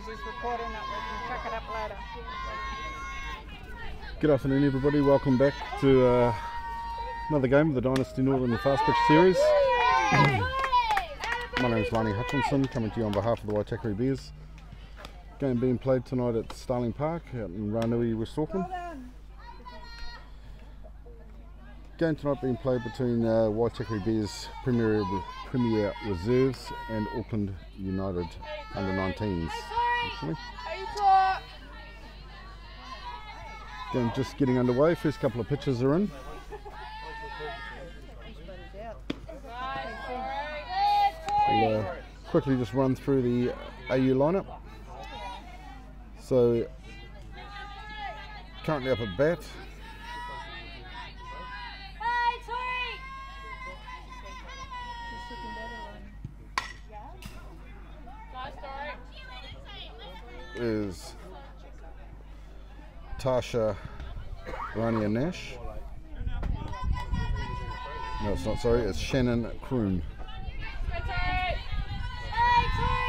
because he's recording it. We can chuck it up later. Good afternoon, everybody. Welcome back to another game of the Dynasty Northern Fastpitch series. My name is Lonnie Hutchinson, coming to you on behalf of the Waitakere Bears. Game being played tonight at Starling Park out in Ranui, West Auckland. Game tonight being played between Waitakere Bears Premier Reserves and Auckland United under 19s. Game just getting underway. First couple of pitches are in. We'll quickly just run through the AU lineup. So currently up at bat, is Tasha Rania Nash. No, it's not, sorry, it's Shannon Kroon.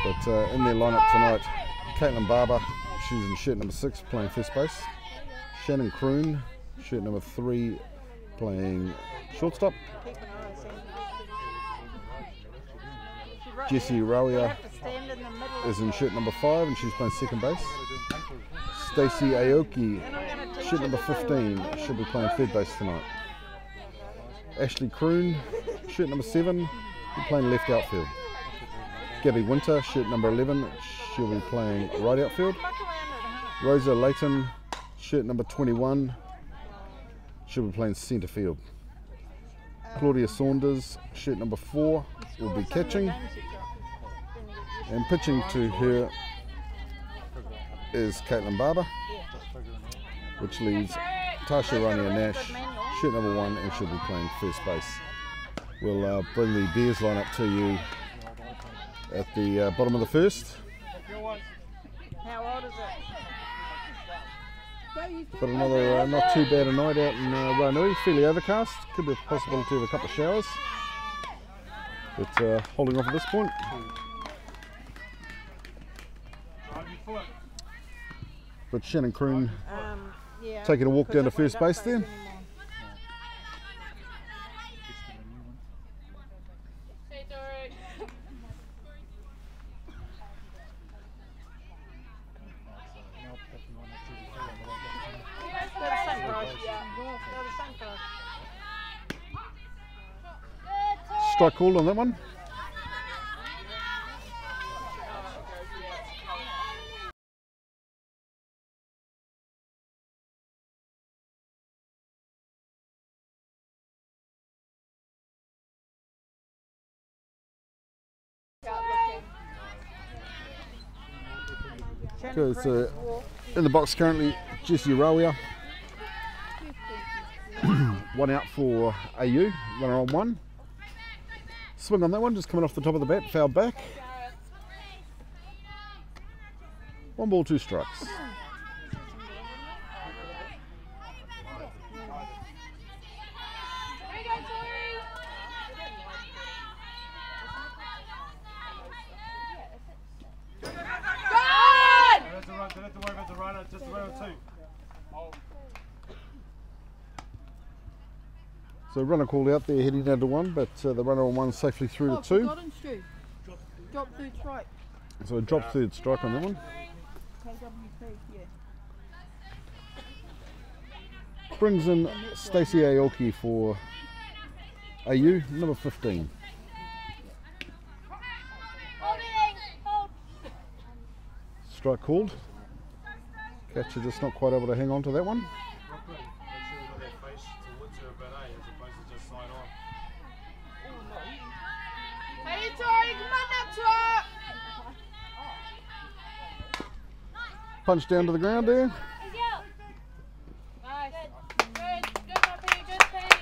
But in their lineup tonight, Caitlin Barber, she's in shirt number 6 playing first base. Shannon Kroon, shirt number 3 playing shortstop. Jessie Rawia is in shirt number 5 and she's playing second base. Stacey Aoki, shirt number 15, should be playing third base tonight. Ashley Kroon, shirt number 7, playing left outfield. Gabby Winter, shirt number 11, she'll be playing right outfield. Rosa Layton, shirt number 21, she'll be playing centre field. Claudia Saunders, shirt number 4, will be catching. And pitching to her is Caitlin Barber, which leaves Tasha Rania Nash, shirt number 1, and she'll be playing first base. We'll bring the Bears lineup to you at the bottom of the first. How old is it? But another not too bad a night out in Ranui, fairly overcast. Could be a possibility of a couple of showers, but holding off at this point. But Shannon Kroon taking a walk down to first base there. Strike called on that one. Okay, so in the box currently Jessie Rawia. One out for AU, runner on 1. Swing on that one, just coming off the top of the bat, foul back. 1 ball, 2 strikes. So runner called out there heading down to 1, but the runner on 1 safely through to 2. Drop third strike. So a drop third strike on that one. Brings in Stacey Aoki for AU, number 15. Strike called. Catcher just not quite able to hang on to that one. Punch down to the ground there.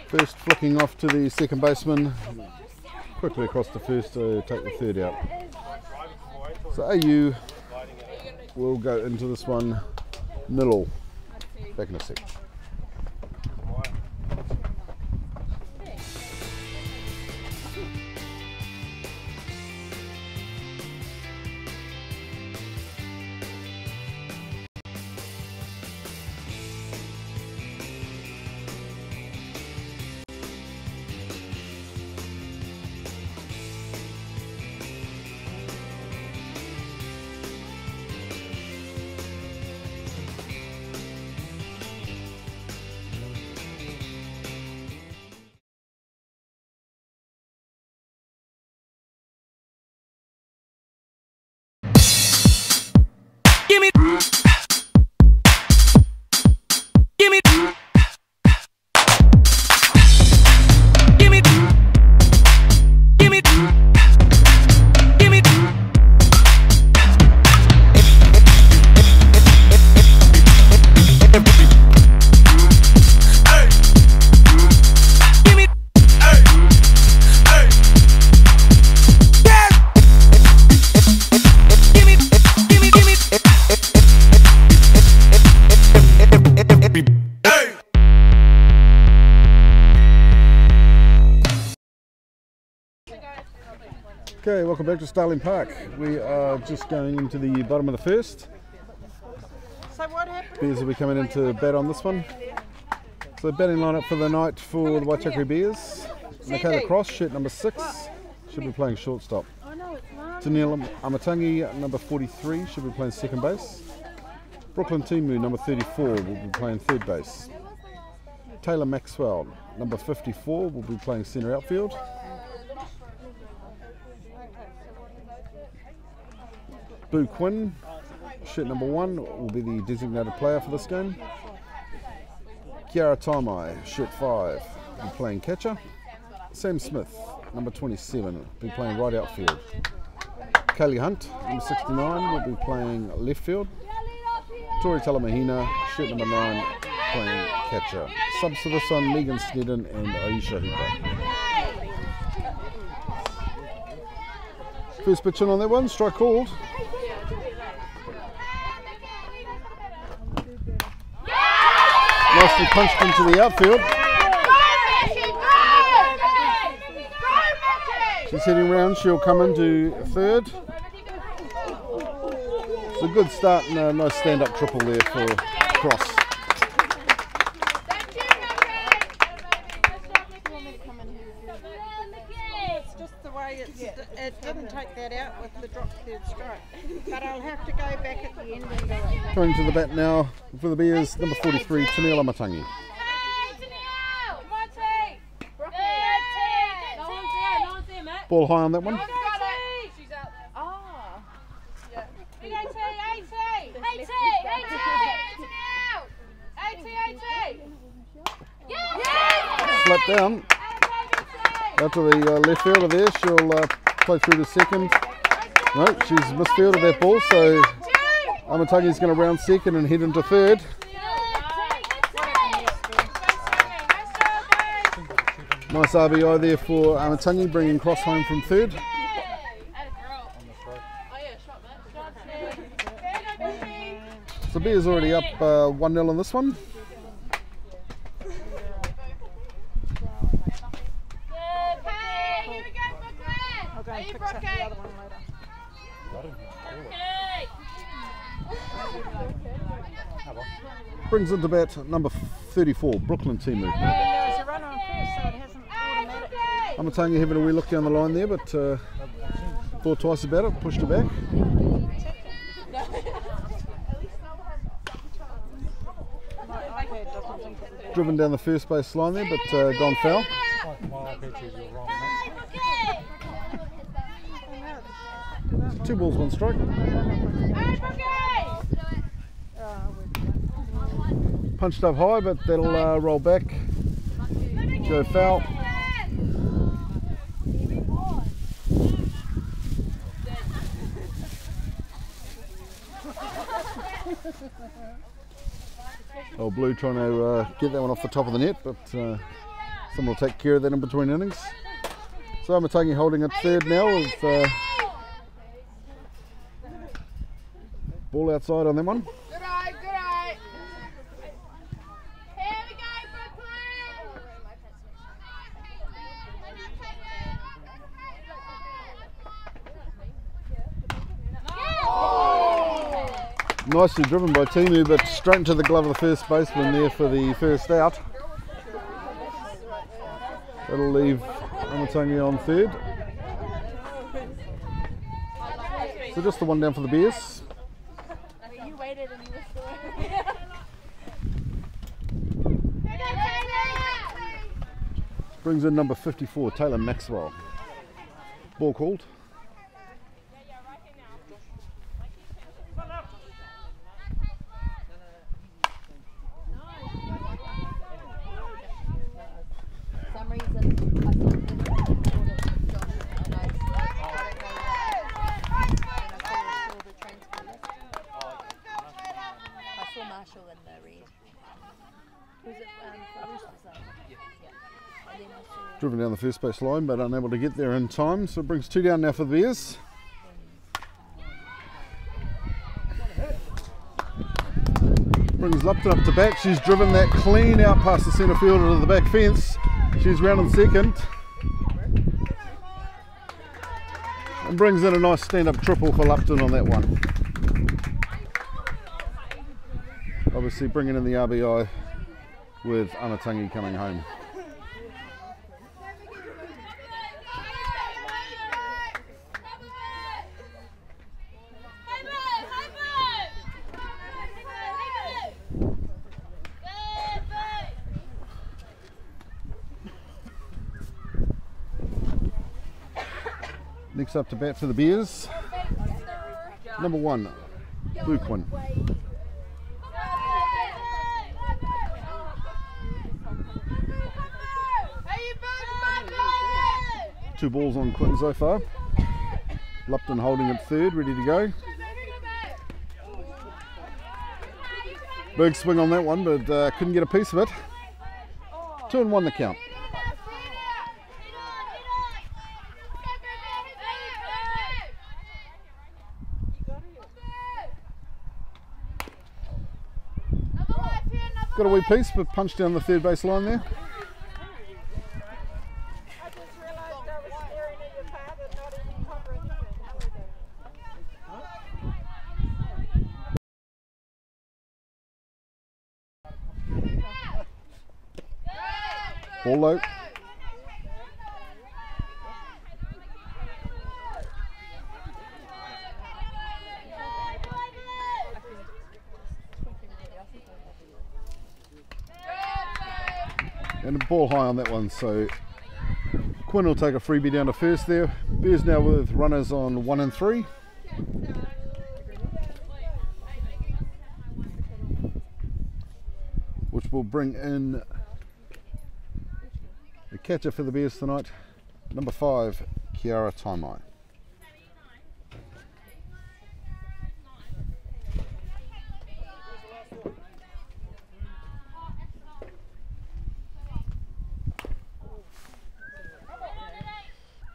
First flicking off to the second baseman, quickly across the first to take the third out. So AU will go into this one 0-all. Back in a sec. Okay, welcome back to Starling Park. We are just going into the bottom of the first. So what happened? Bears will be coming into bat on this one. So batting lineup for the night for the Waitakere Bears. Michaela Cross, shirt number 6, should be playing shortstop. Daniel Amatangi, number 43, should be playing second base. Brooklyn Timu, number 34, will be playing third base. Taylor Maxwell, number 54, will be playing centre outfield. Boo Quinn, shirt number 1, will be the designated player for this game. Kiara Taimai, shirt 5, will be playing catcher. Sam Smith, number 27, will be playing right outfield. Kaylee Hunt, number 69, will be playing left field. Tori Talamahina, shirt number 9, playing catcher. Subs for this one, Megan Snedden and Aisha Hooper. First pitch in on that one, strike called. Nicely punched into the outfield. She's heading round, she'll come into third. It's a good start and a nice stand-up triple there for Cross. It's just the way it didn't take that out with the drop third strike. But I'll have to go back at the end and do it. Coming to the bat now for the Bears, number 43, Taniela Matangi. Ball high on that one. Slap down. Out to the left fielder there, she'll play through to second. No, she's misfielded that ball, so Amatangi's going to round second and head into third. Nice RBI there for Amatangi, bringing Cross home from third. So Bears already up 1-0 on this one. I'll go and fix up the other one later. Brings into bat number 34, Brooklyn Timu. There was a run on first, so it hasn't automatically. Amatangi having a wee look down the line there, but thought twice about it, pushed it back. Driven down the first base line there, but gone foul. 2 balls, 1 strike. Punched up high, but that'll roll back. Go foul. Old Blue trying to get that one off the top of the net, but someone will take care of that in between innings. So Amatangi holding at third now with ball outside on that one. Good eye, good eye. Here we go, Brooklyn. Nicely driven by Timu, but straight into the glove of the first baseman there for the first out. That'll leave Amatangi on third. So just the one down for the Bears. You waited and you were still Brings in number 54, Taylor Maxwell. Ball called. driven down the first base line but unable to get there in time, so it brings 2 down now for the Bears. Brings Lupton up to bat. She's driven that clean out past the centre fielder to the back fence. She's round in second. And brings in a nice stand-up triple for Lupton on that one. Obviously bringing in the RBI with Anatangi coming home. Next up to bat for the Bears, number 1, Buquin. 2 balls on Quinton so far. Lupton holding at third, ready to go. Big swing on that one, but couldn't get a piece of it. 2-1 the count. Got a wee piece, but punched down the third base line there. I just realised I was staring at your father, not even covering. Ball low. And a ball high on that one, so Quinn will take a freebie down to first there. Bears now with runners on 1 and 3. Which will bring in the catcher for the Bears tonight, number 5, Kiara Taimai.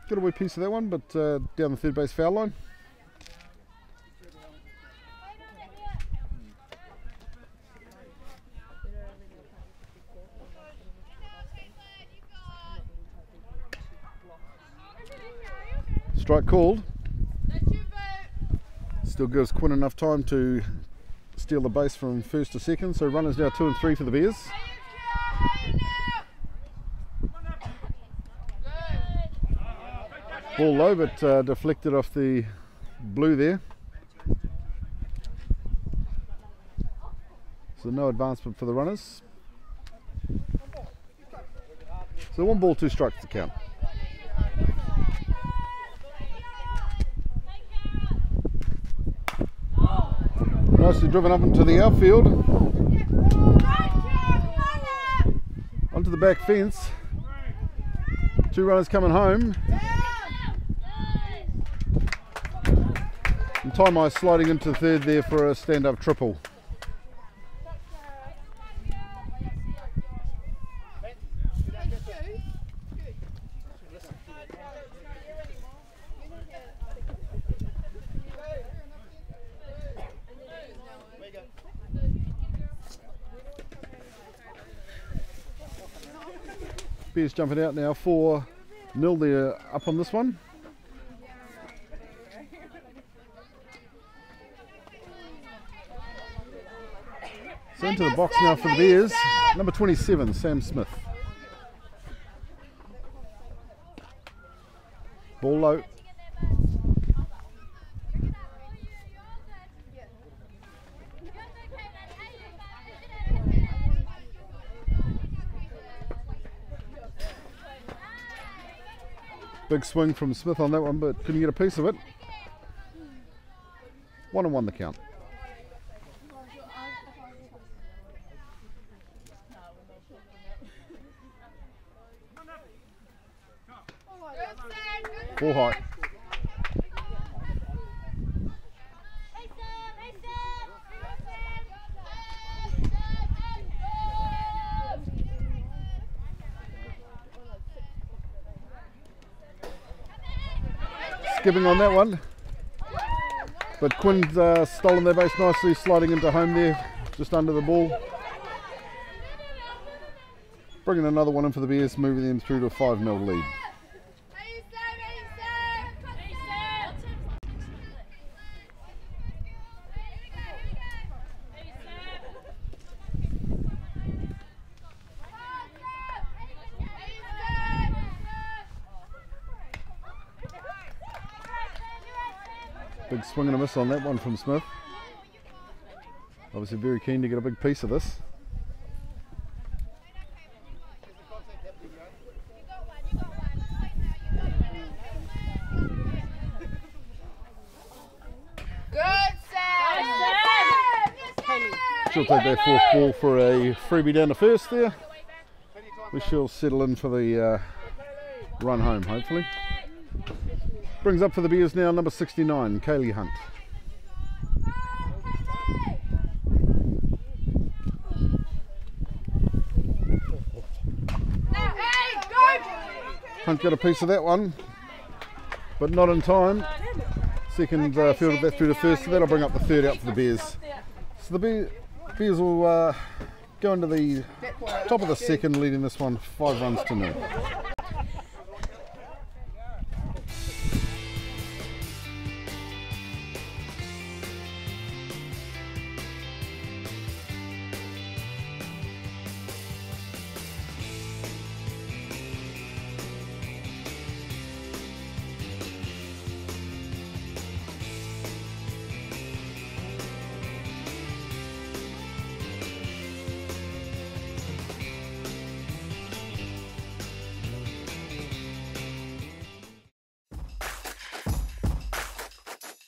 Got a wee piece of that one, but down the third base foul line. Strike called. Still gives Quinn enough time to steal the base from first to second, so runners now 2 and 3 for the Bears. Ball low, but deflected off the blue there. So no advancement for the runners. So 1 ball, 2 strikes to count. Nicely driven up into the outfield. Onto the back fence. 2 runners coming home. And Taimai sliding into third there for a stand-up triple. Bears jumping out now, 4-0 there up on this one. So into the box now for the Bears, number 27, Sam Smith. Ball low. Big swing from Smith on that one, but couldn't get a piece of it. 1-1 the count. Ball high. skipping on that one. But Quinn's stolen their base nicely, sliding into home there, just under the ball. Bringing another one in for the Bears, moving them through to a 5-0 lead. Big swing and a miss on that one from Smith. Obviously very keen to get a big piece of this. She'll take that fourth ball for a freebie down to first there. We shall settle in for the run home, hopefully. Brings up for the Bears now number 69, Kaylee Hunt. Hunt got a piece of that one, but not in time. Second fielded that through to first, so that'll bring up the third out for the Bears. So the Bears will go into the top of the second, leading this one 5 runs to 0.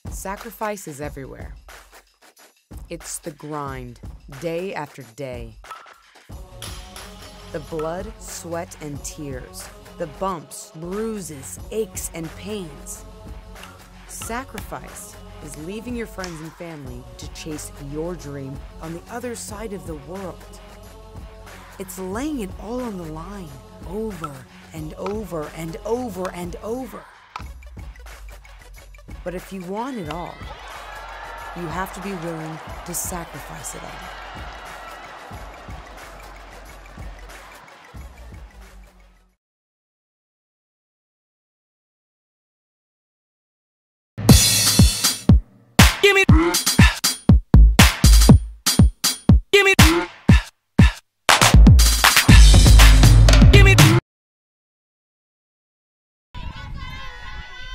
Sacrifice is everywhere. It's the grind, day after day. The blood, sweat, and tears. The bumps, bruises, aches, and pains. Sacrifice is leaving your friends and family to chase your dream on the other side of the world. It's laying it all on the line, over and over and over and over. But if you want it all, you have to be willing to sacrifice it all.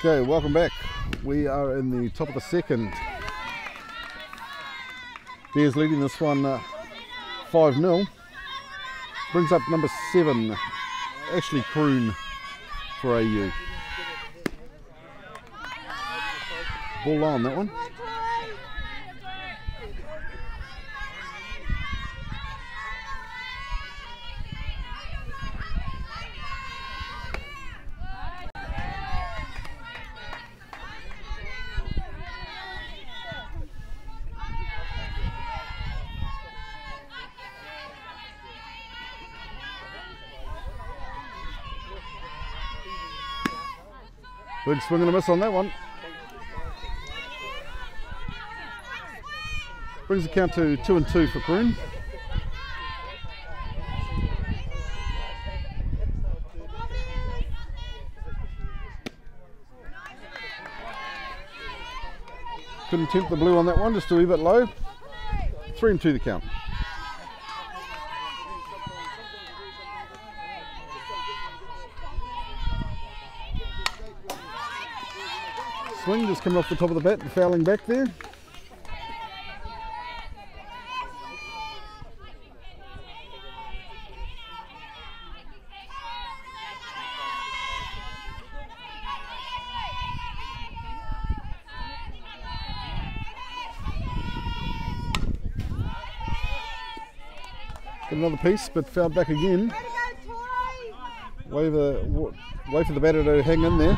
Okay, welcome back. We are in the top of the second. Bears leading this one 5-0. Brings up number 7, Ashley Kroon for AU. Ball low on that one. Big swing and a miss on that one. Brings the count to 2-2 for Prem. Couldn't tempt the blue on that one, just a wee bit low. 3-2 the count. Swing just coming off the top of the bat and fouling back there. Got another piece, but fouled back again. Wait for the batter to hang in there.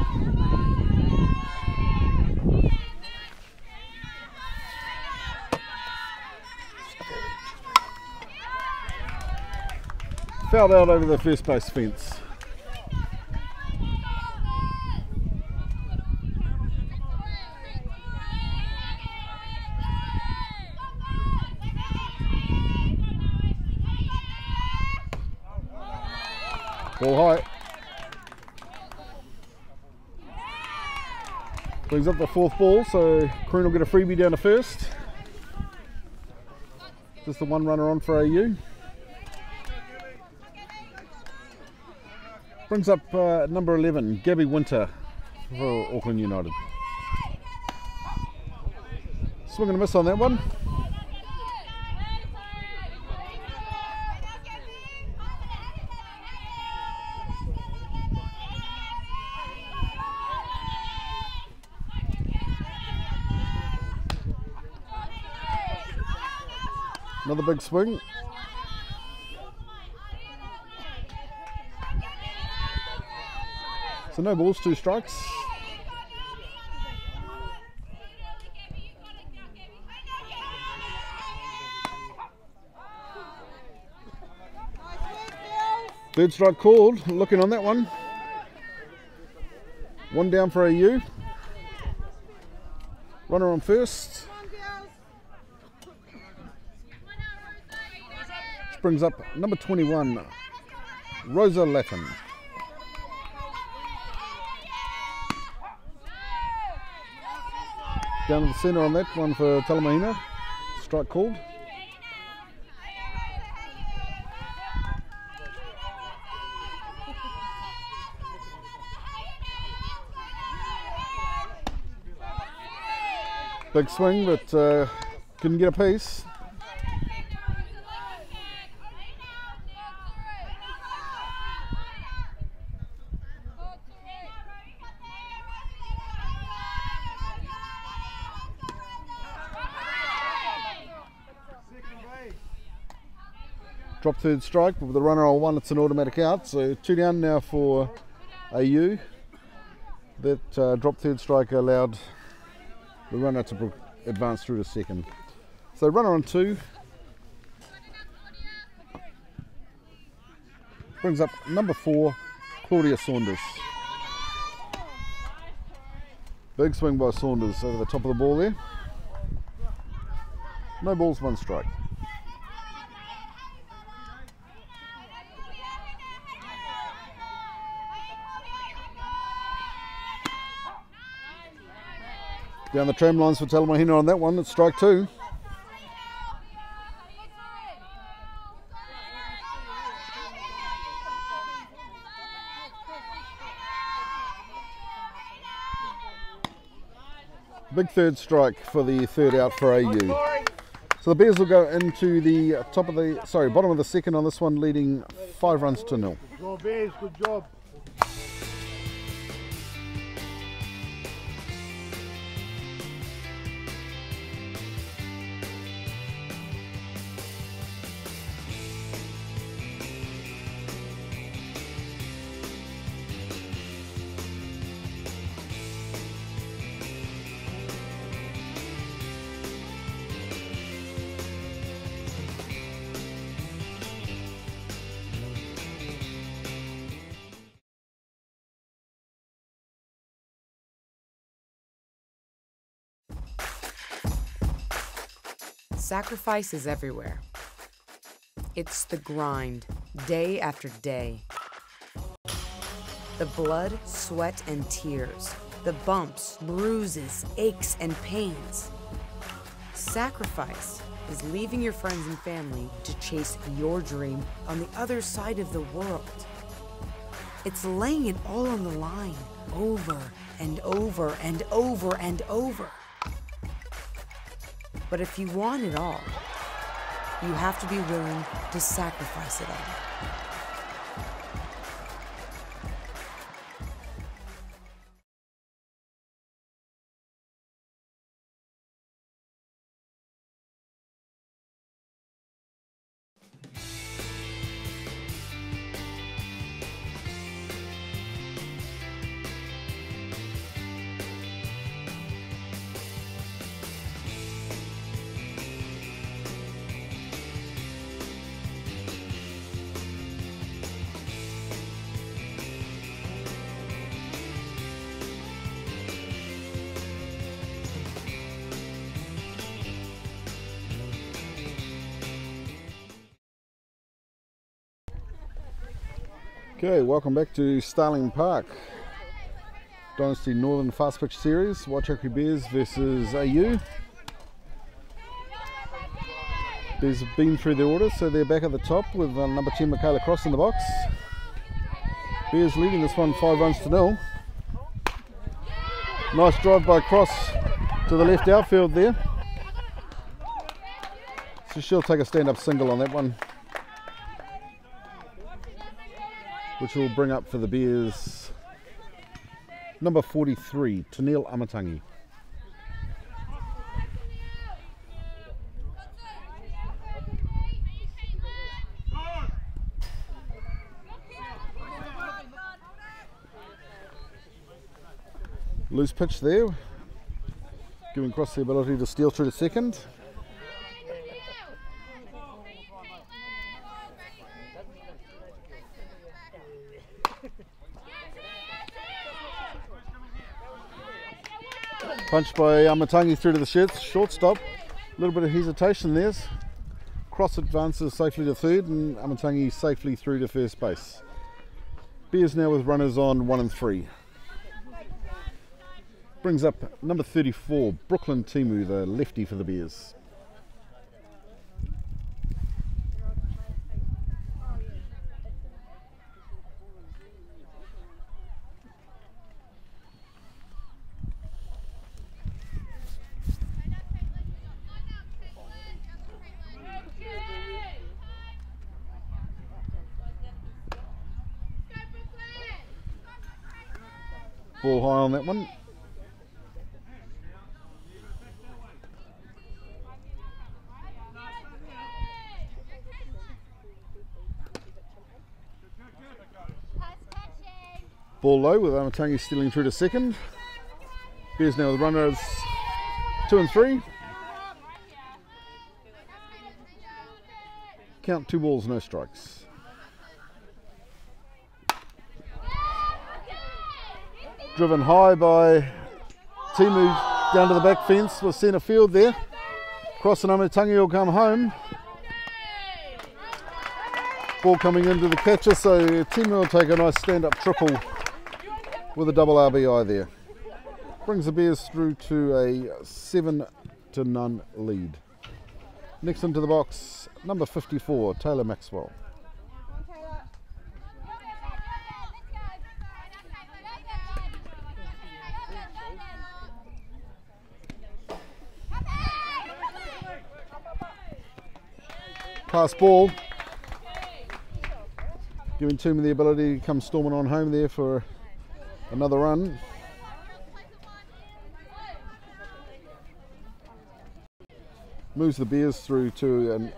Fouled out over the first base fence. Ball high. Brings up the fourth ball, so Kroon will get a freebie down to first. Just the one runner on for AU. Brings up number 11, Gabby Winter for Auckland United. Swing and a miss on that one. Another big swing. So no balls, 2 strikes. Third strike called. Looking on that one. 1 down for AU. Runner on first. Which brings up number 21, Rosa Latin. Down to the centre on that one for Talamahina. Strike called. Big swing, but couldn't get a piece. Drop third strike, but with the runner on 1, it's an automatic out. So 2 down now for AU. That drop third strike allowed the runner to advance through to second. So runner on 2. Brings up number 4, Claudia Saunders. Big swing by Saunders over the top of the ball there. No balls, 1 strike. Down the tram lines for Talamahina on that one, it's strike 2. Big third strike for the third out for AU. So the Bears will go into the bottom of the second on this one, leading 5 runs to 0. Good job, Bears, good job. Sacrifice is everywhere. It's the grind, day after day. The blood, sweat, and tears. The bumps, bruises, aches, and pains. Sacrifice is leaving your friends and family to chase your dream on the other side of the world. It's laying it all on the line, over and over and over and over. But if you want it all, you have to be willing to sacrifice it all. Okay, welcome back to Starling Park. Dynasty Northern Fastpitch Series, Waitakere Bears versus AU. Bears have been through the order, so they're back at the top with number 10 Michaela Cross in the box. Bears leading this one 5 runs to 0. Nice drive by Cross to the left outfield there. So she'll take a stand-up single on that one, which will bring up for the Bears number 43, Tennille Amatangi. Loose pitch there, giving Cross the ability to steal through to second. Punched by Amatangi through to the shortstop. A little bit of hesitation there. Cross advances safely to third and Amatangi safely through to first base. Bears now with runners on 1 and 3. Brings up number 34, Brooklyn Timu, the lefty for the Bears. Ball high on that one. Ball low with Amatangi stealing through to second. Bears now with runners 2 and 3. Count 2 balls, no strikes. Driven high by Timu down to the back fence with centre field there. Cross and Amatangi will come home. Ball coming into the catcher, so Timu will take a nice stand-up triple with a double RBI there. Brings the Bears through to a 7-0 lead. Next into the box, number 54, Taylor Maxwell. Pass ball, giving Timu the ability to come storming on home there for another run. Moves the Bears through to an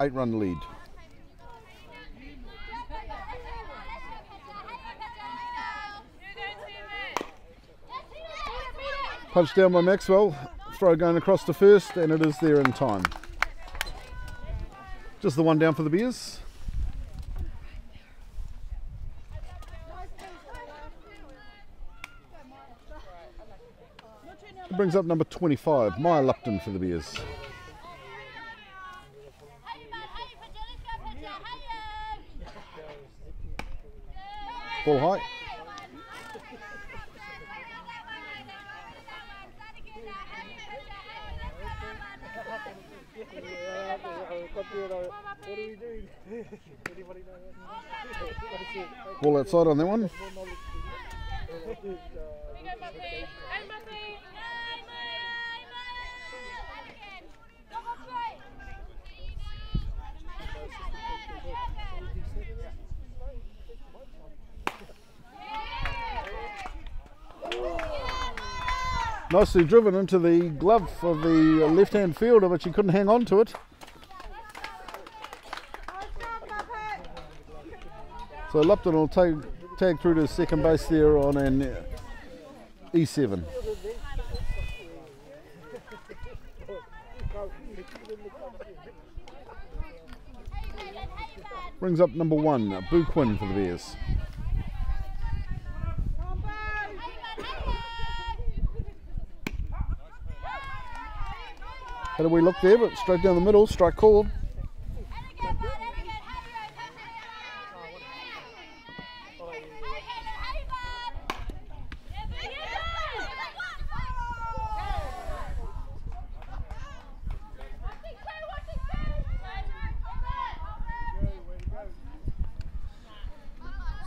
8-run lead. Punch down by Maxwell, throw going across to first, and it is there in time. Just the one down for the Bears. It brings up number 25, Maya Lupton for the Bears. Ball high. Ball outside on that one. Nicely driven into the glove of the left-hand fielder, but she couldn't hang on to it. So Lupton will tag through to second base there on an E7. Brings up number 1, Boo Quinn for the Bears. Had a wee look there, but straight down the middle, strike called.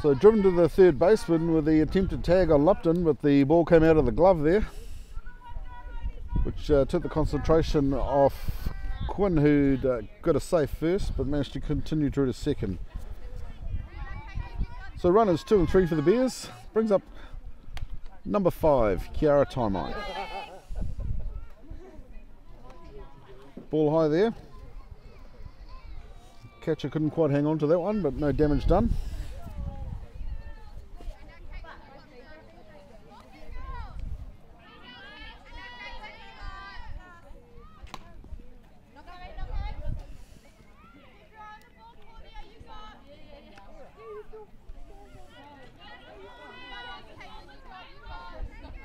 So driven to the third baseman with the attempted tag on Lupton, but the ball came out of the glove there, which took the concentration off Quinn, who'd got a safe first but managed to continue through to second. So runners 2 and 3 for the Bears, brings up number 5, Kiara Taimai. Ball high there. Catcher couldn't quite hang on to that one, but no damage done.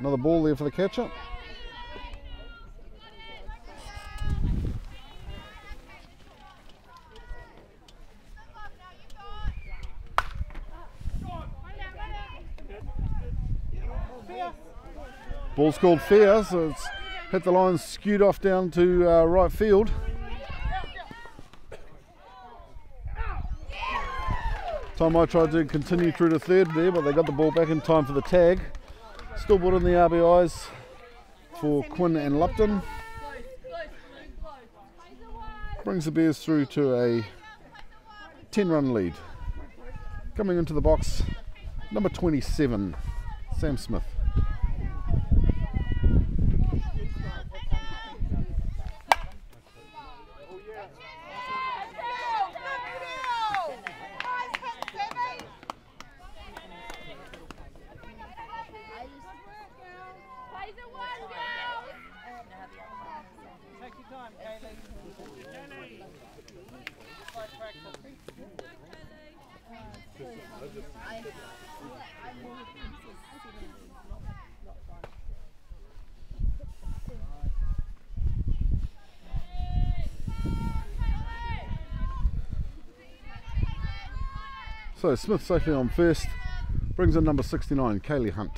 Another ball there for the catcher. Ball's called fair, so it's hit the line, skewed off down to right field. Taimai tried to continue through to third there, but they got the ball back in time for the tag. Still brought in the RBIs for Quinn and Lupton. Brings the Bears through to a 10-run lead. Coming into the box, number 27, Sam Smith. So Smith safely on first, brings in number 69, Kaylee Hunt.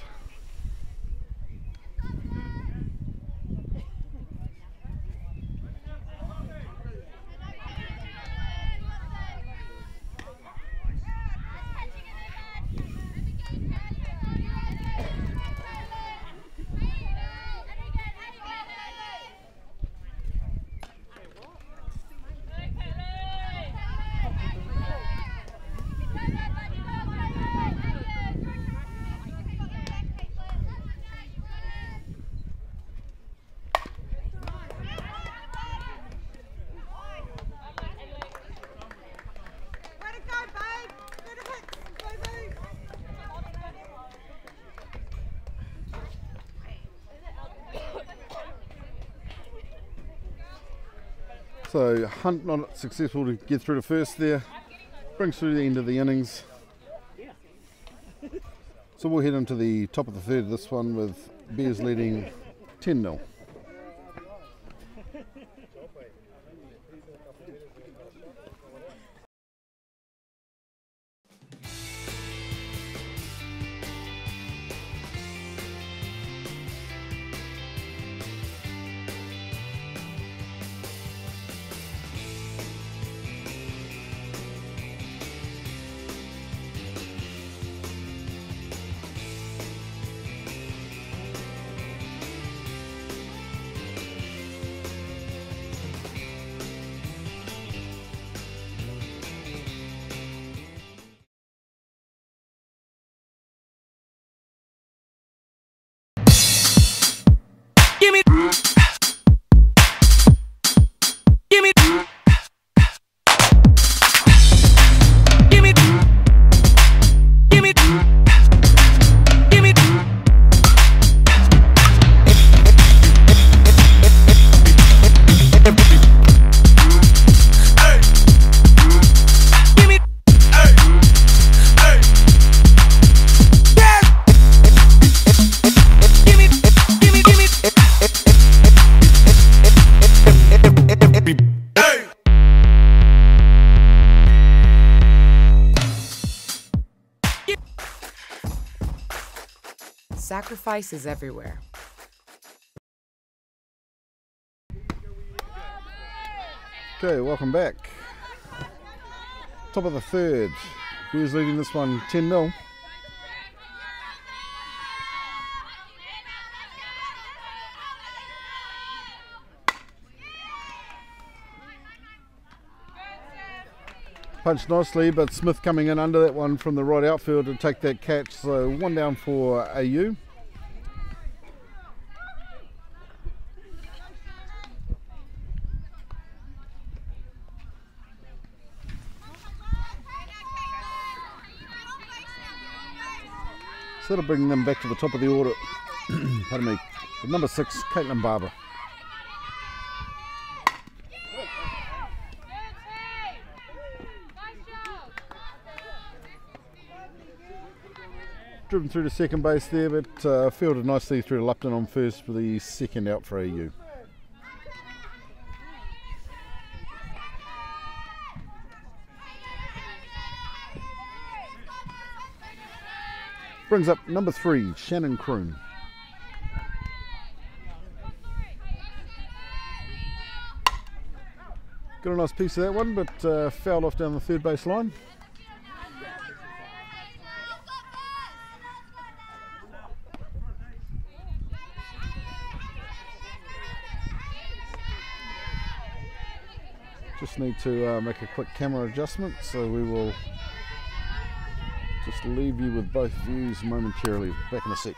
So Hunt not successful to get through to first there, brings through the end of the innings. So we'll head into the top of the third, this one with Bears leading 10-0. Sacrifice is everywhere. Okay, welcome back. Top of the third, Who's leading this one 10-0. Punched nicely, but Smith coming in under that one from the right outfield to take that catch. So 1 down for AU. So that'll bring them back to the top of the order. Pardon me. With number 6, Caitlin Barber. Driven through to second base there, but fielded nicely through to Lupton on first for the second out for AU. Brings up number 3, Shannon Kroon. Got a nice piece of that one, but fouled off down the third base line. Just need to make a quick camera adjustment, so we will just leave you with both views momentarily. Back in a sec.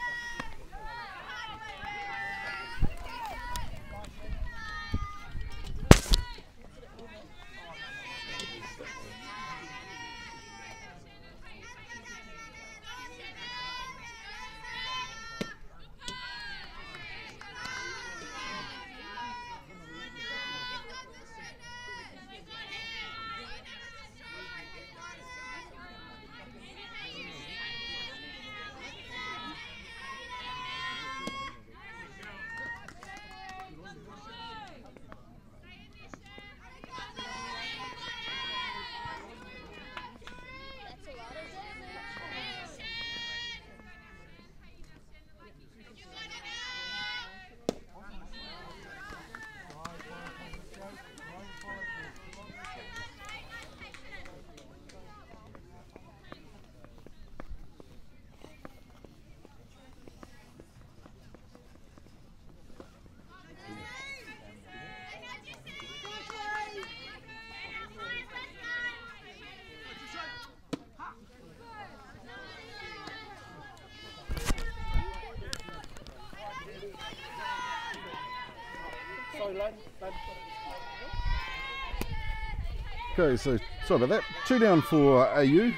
Okay, so sorry about that. 2 down for AU.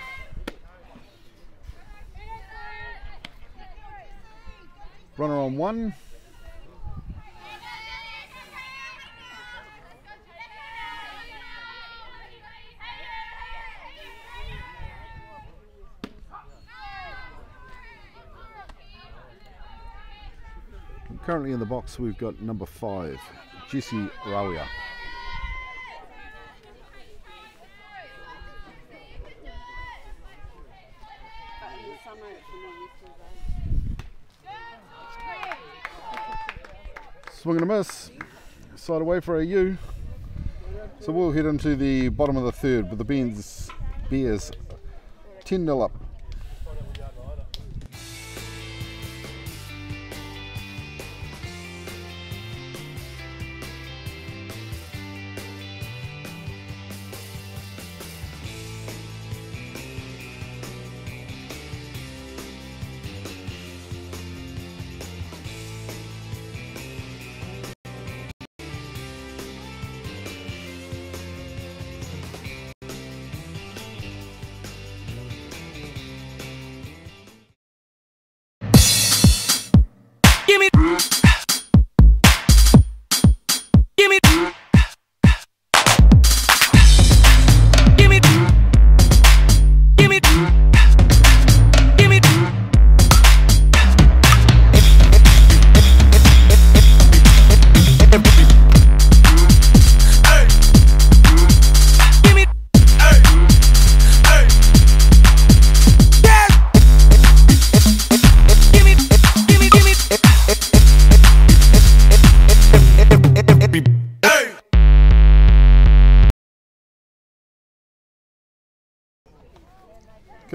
Runner on 1. Currently in the box we've got number 5, Jessie Rawia. Swing and a miss, side away for AU. So we'll head into the bottom of the third with the Bears 10-0 up.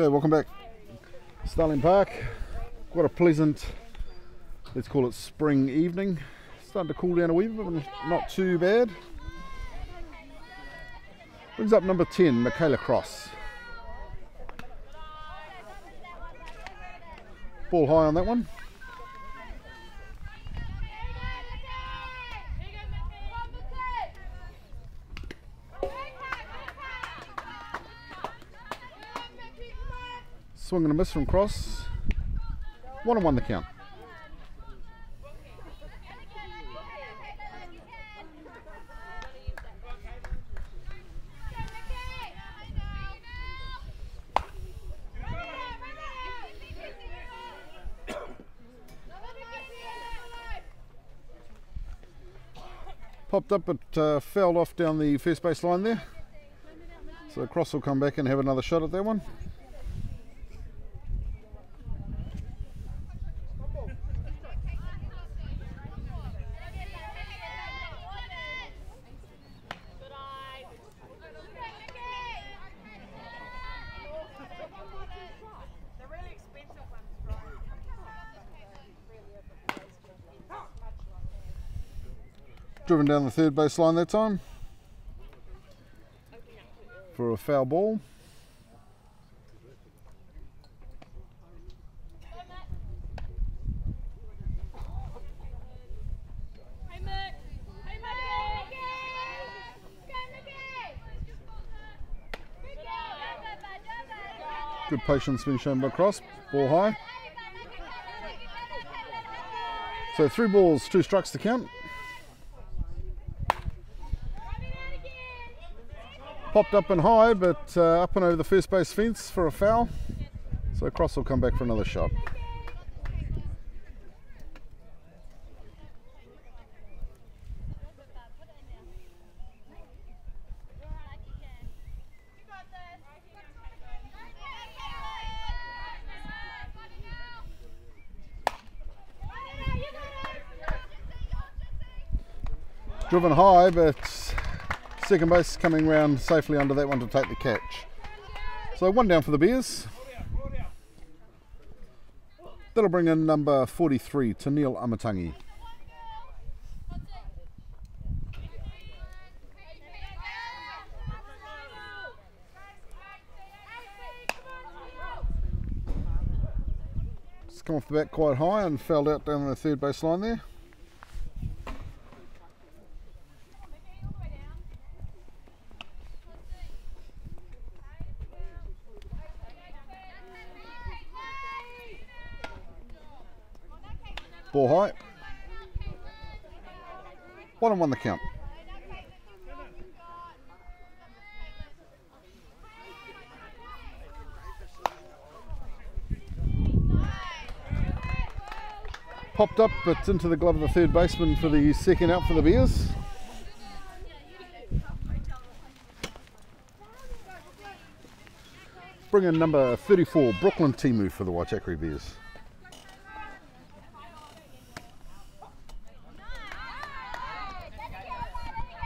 Okay, welcome back. Starling Park. Quite a pleasant, let's call it spring evening. Starting to cool down a wee bit, but not too bad. Brings up number 10, Michaela Cross. Ball high on that one. Swing and a miss from Cross. 1-1 the count. Popped up, but fouled off down the first base line there. So Cross will come back and have another shot at that one. Driven down the third base line that time for a foul ball. Good patience being shown by Cross. Ball high. So 3 balls, 2 strikes to count. Popped up and high, but up and over the first base fence for a foul. So Cross will come back for another shot. Driven high, but second base coming round safely under that one to take the catch. So 1 down for the Bears. That'll bring in number 43, Tennille Amatangi. Just come off the bat quite high and fouled out down the third base line there. Ball high. 1-1 the count. Popped up, but into the glove of the third baseman for the second out for the Bears. Bring in number 34, Brooklyn Timu for the Waitakere Bears.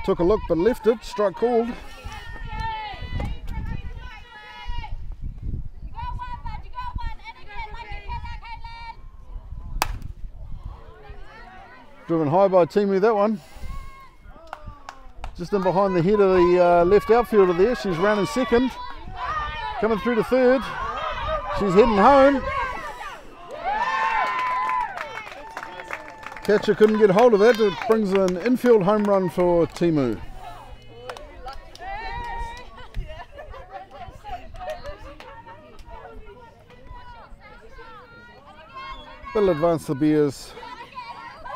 Took a look but left it, strike called. Driven high by Timu, that one. Just in behind the head of the left outfielder there. She's rounding second. Coming through to third. She's heading home. Catcher couldn't get hold of that. It brings an infield home run for Timu. That'll advance the Bears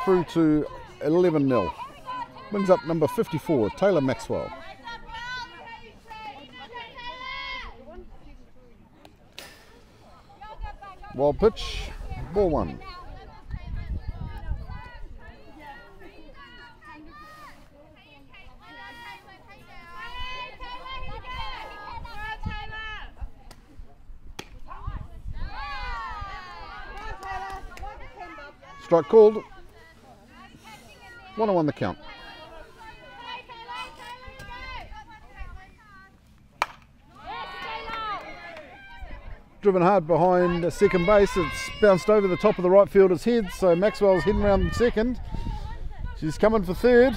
through to 11-0. Brings up number 54, Taylor Maxwell. Wild pitch, ball 1. Strike called. 1-1 the count. driven hard behind second base. It's bounced over the top of the right fielder's head, so Maxwell's heading round second. She's coming for third.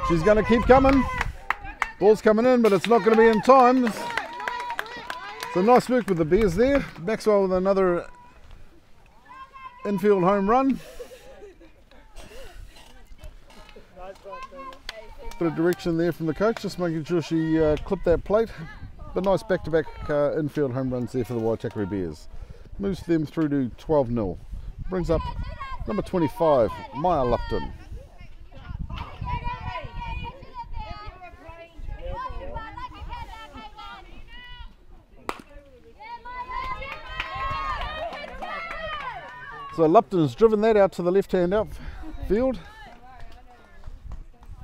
She's going to keep coming. Ball's coming in, but it's not going to be in time. So nice work with the Bears there. Maxwell with another infield home run. Bit of direction there from the coach, just making sure she clipped that plate. But nice back-to-back infield home runs there for the Waitakere Bears. Moves them through to 12-0. Brings up number 25, Maya Lupton. So Lupton's driven that out to the left-hand outfield.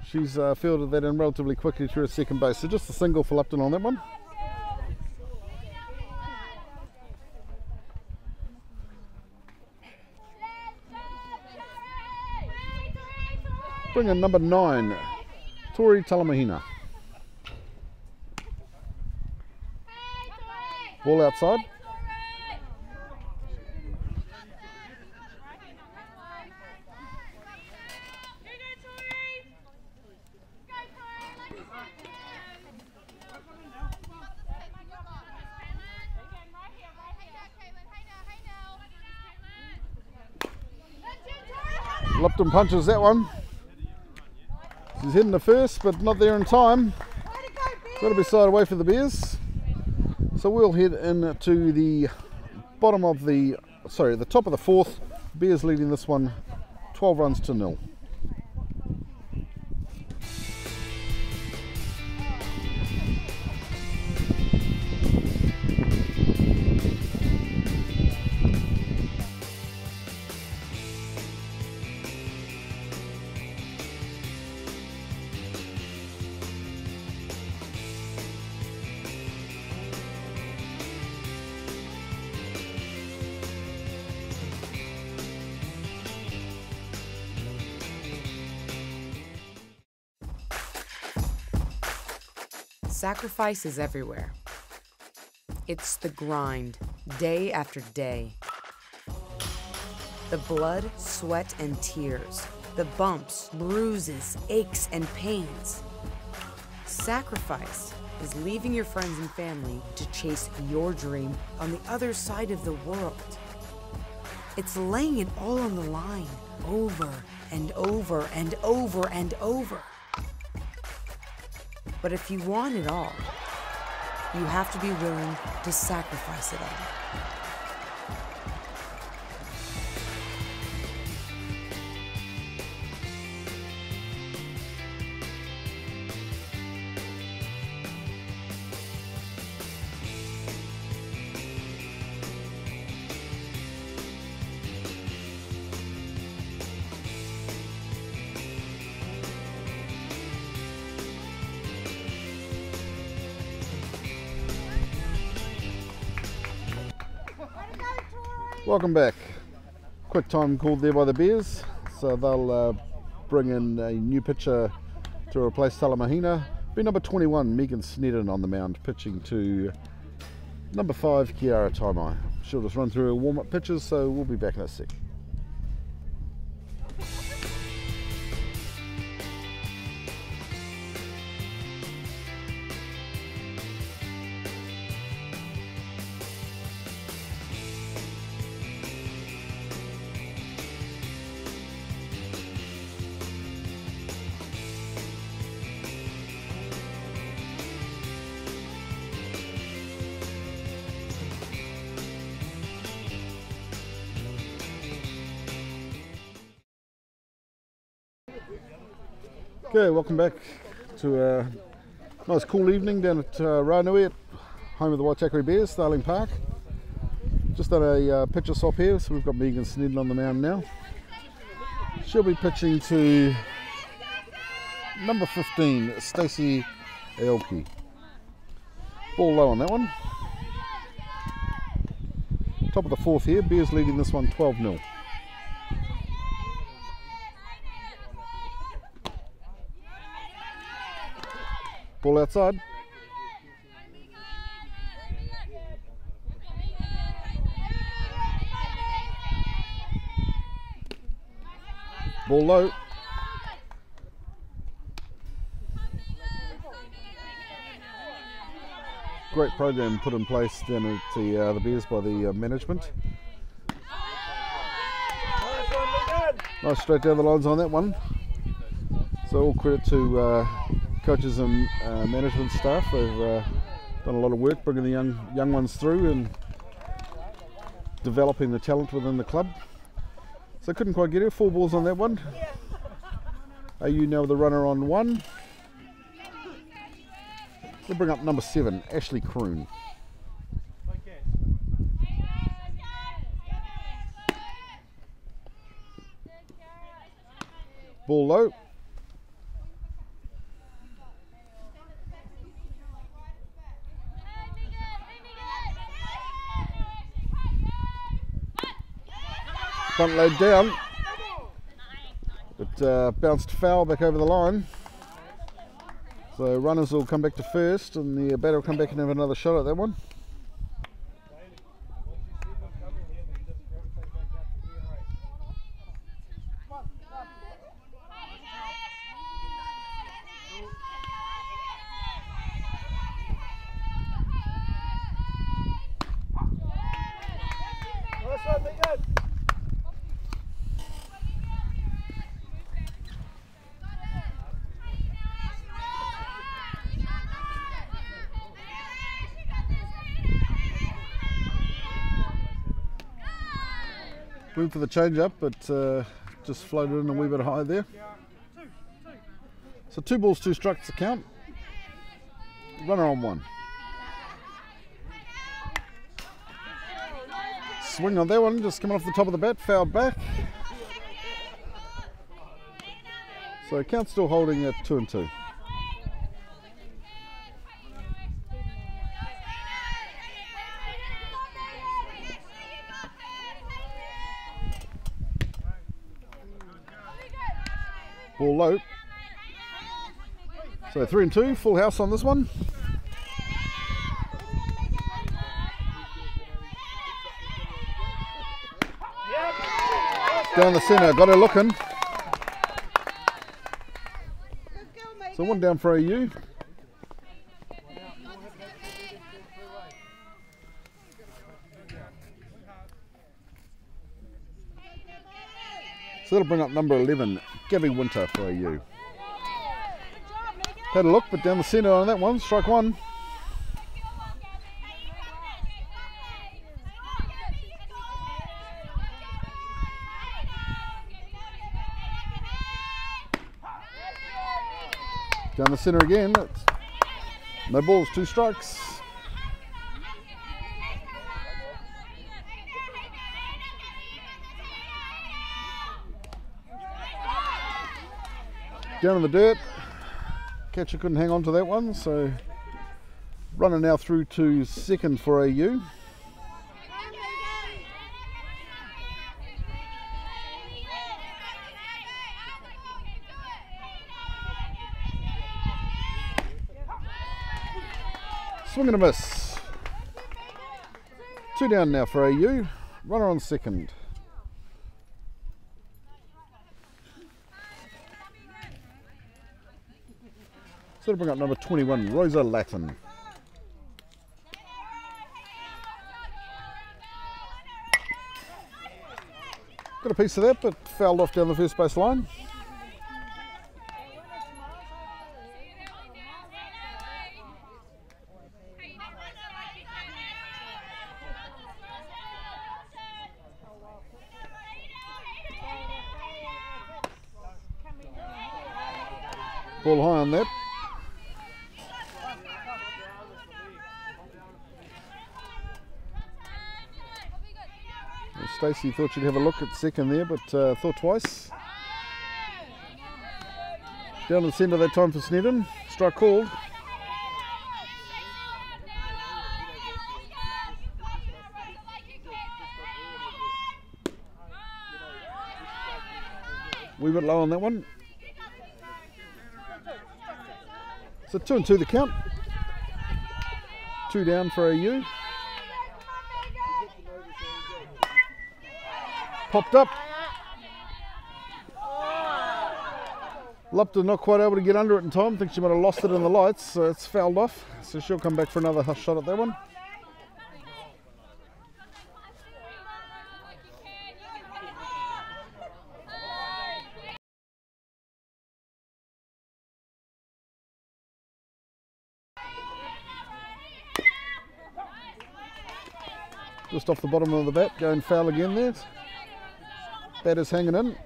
She's fielded that in relatively quickly to her second base. So just a single for Lupton on that one. Bring in number 9, Tori Talamahina. Ball outside. Lupton punches that one. She's heading to first, but not there in time. Got to be side away for the Bears. So we'll head into the bottom of the top of the fourth. Bears leading this one 12 runs to 0. Sacrifice is everywhere. It's the grind, day after day. The blood, sweat, and tears. The bumps, bruises, aches, and pains. Sacrifice is leaving your friends and family to chase your dream on the other side of the world. It's laying it all on the line, over and over and over and over. But if you want it all, you have to be willing to sacrifice it all. Welcome back. Quick time called there by the Bears, so they'll bring in a new pitcher to replace Talamahina. Be number 21, Megan Snedden on the mound, pitching to number 5, Kiara Taimai. She'll just run through her warm-up pitches, so we'll be back in a sec. Okay, welcome back to a nice cool evening down at Ranui, home of the Waitakere Bears, Starling Park. Just done a pitcher swap here, so we've got Megan Snedden on the mound now. She'll be pitching to number 15, Stacey Aoki. Ball low on that one. Top of the fourth here, Bears leading this one 12-0. Ball outside. Ball low. Great program put in place down at the Bears by the management. Nice straight down the lines on that one. So all credit to coaches and management staff. They've done a lot of work bringing the young ones through and developing the talent within the club. So couldn't quite get it. 4 balls on that one. AU now with the runner on 1. We'll bring up number 7, Ashley Kroon. Ball low. Front load down. But bounced foul back over the line. So runners will come back to first and the batter will come back and have another shot at that one. Went for the change up, but just floated in a wee bit high there. So 2 balls, 2 strikes to count. Runner on 1. Swing on that one, just coming off the top of the bat, fouled back. So count still holding at 2 and 2. Ball low. So 3 and 2, full house on this one. Down the centre, got her looking. So 1 down for AU. So that'll bring up number 11, Gabby Winter for AU. Had a look, but down the centre on that one, strike 1. Down the centre again, no balls, 2 strikes. Down in the dirt, catcher couldn't hang on to that one, so runner now through to second for AU. Swing and a miss. 2 down now for AU, runner on second. So to bring up number 21, Rosa Latin. Got a piece of that, but fouled off down the first base line. Ball high on that. Stacey thought she'd have a look at second there, but thought twice. Down to the centre that time for Snedden. Strike called. Wee bit low on that one. So 2 and 2 the count. 2 down for AU. Popped up. Lupton not quite able to get under it in time. I think she might have lost it in the lights, so it's fouled off. So she'll come back for another shot at that one. Just off the bottom of the bat, going foul again there. Batter's hanging in.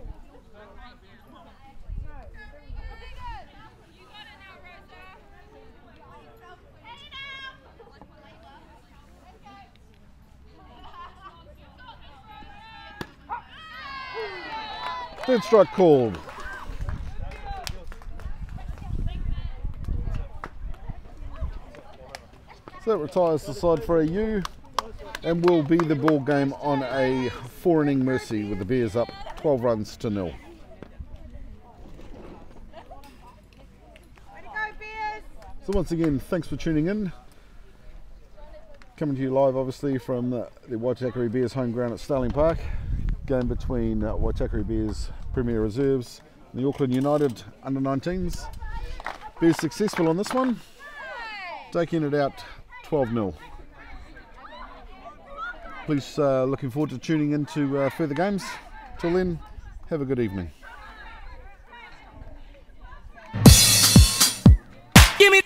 Third strike called. So that retires the side for a U and will be the ball game on a 4-inning mercy with the Bears up 12 runs to 0. So once again, thanks for tuning in. Coming to you live obviously from the Waitakere Bears home ground at Starling Park. Game between Waitakere Bears Premier Reserves and the Auckland United under-19s. Bears successful on this one, taking it out 12-0. Please looking forward to tuning into further games. Till then, have a good evening. Give me